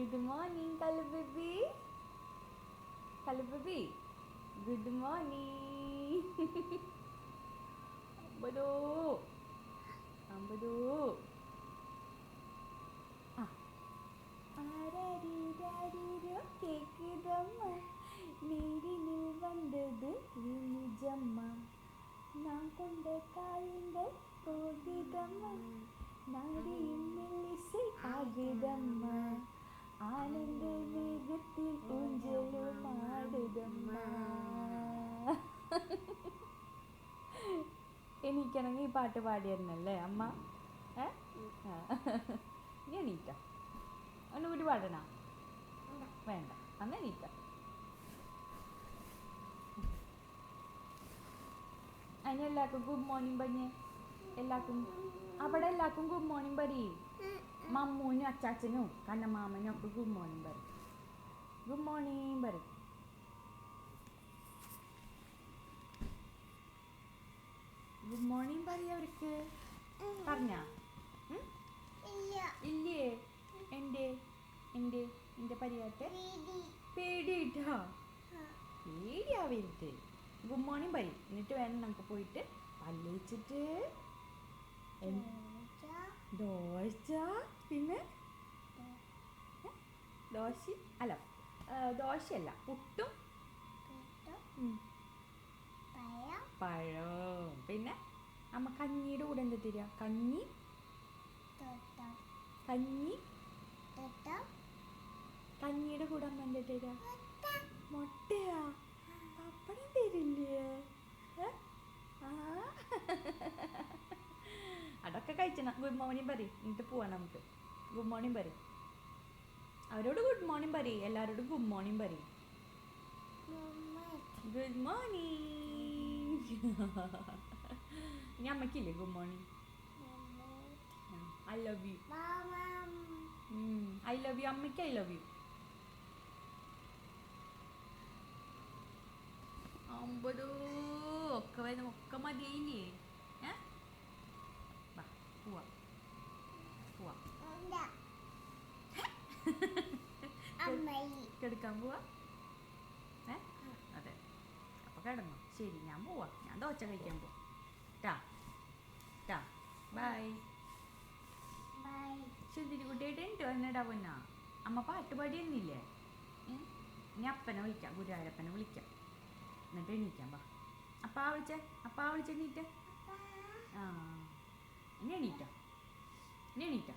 Good morning, Kalu baby. Kalu baby. Good morning. Ambadu. Ambadu. ஆராரிராரிரோ கேக்குதம்மா நீரினில் வந்தது நிஜம்மா நான் கொண்ட காயங்கள் போகுதம்மா நாடியின் மெல்லிசை ஆகுதம்மா ആനന്ദ വേഗത്തിൽ ഊഞ്ചലും ആടുതമ്മ. എനിക്കാണെങ്കിൽ ഈ പാട്ട് പാടിയിരുന്നല്ലേ അമ്മ? ഇനി എണീക്കാം. ഒന്നുകൂടി പാടണ? വേണ്ട, അന്ന് എണീക്കാം. അതിന് എല്ലാവർക്കും ഗുഡ് മോർണിംഗ് പറഞ്ഞേ. എല്ലാവർക്കും അവിടെ എല്ലാവർക്കും ഗുഡ് മോർണിംഗ് പറയേ. മമ്മൂനും അച്ചാച്ചനും കണ്ണമാമനും ഒക്കെ ഗുഡ് മോർണിംഗ് പറയും. ഗുഡ് മോർണിംഗ് പറയും. ഗുഡ് മോർണിംഗ് പറയും അവർക്ക്. പറഞ്ഞ ഇല്ലേ? എൻ്റെ പരിയാട്ടെ പേടിയിട്ടാ? പേടിയാവരുത്. ഗുഡ് മോർണിംഗ് പറയും. എന്നിട്ട് വേണം നമുക്ക് പോയിട്ട് പല്ലിച്ചിട്ട് ദോശ, പിന്നെ ദോശയല്ല, പുട്ടും പഴവും. പിന്നെ അമ്മ കഞ്ഞിയുടെ കൂടെ എന്താ തരിക? കഞ്ഞി കഞ്ഞിയുടെ കൂടെ അമ്മ എന്താ തരിക? മുട്ടയാ? പപ്പടം തരില്ലേ? അതൊക്കെ കഴിച്ചണം. ഗുഡ് മോർണിംഗ് പറയും. എന്നിട്ട് പോവാം നമുക്ക്. ഗുഡ് മോർണിംഗ് പറയും. അവരോട് ഗുഡ് മോർണിംഗ് പറയും. എല്ലാവരോടും ഗുഡ് മോർണിംഗ് പറയും. Good morning. ഇനി അമ്മയ്ക്കില്ലേ good morning? I love you. I love you. അമ്മയ്ക്ക് ഐ ലവ് യു. ഒമ്പതോ ഒക്കെ മതിയായില്ലേ? കിടക്കാൻ പോവാ? അതെ, അപ്പൊ കിടന്നോ. ശരി, ഞാൻ പോവാ. ഞാൻ ദോശ കഴിക്കാൻ പോവാ. ടാ ബൈ. ശുദ്ധിരി കുട്ടിയായിട്ട് എനിക്ക് വന്നിടാ പൊന്നാ. അമ്മ പാട്ട് പാടിയൊന്നുമില്ലേ? ഇനി അപ്പനെ വിളിക്കാം, ഗുരുവായൂരപ്പനെ വിളിക്കാം. എന്നിട്ട് എണീക്കാം. വാ. അപ്പാ വിളിച്ച എണീറ്റ. ഇനി എണീറ്റ.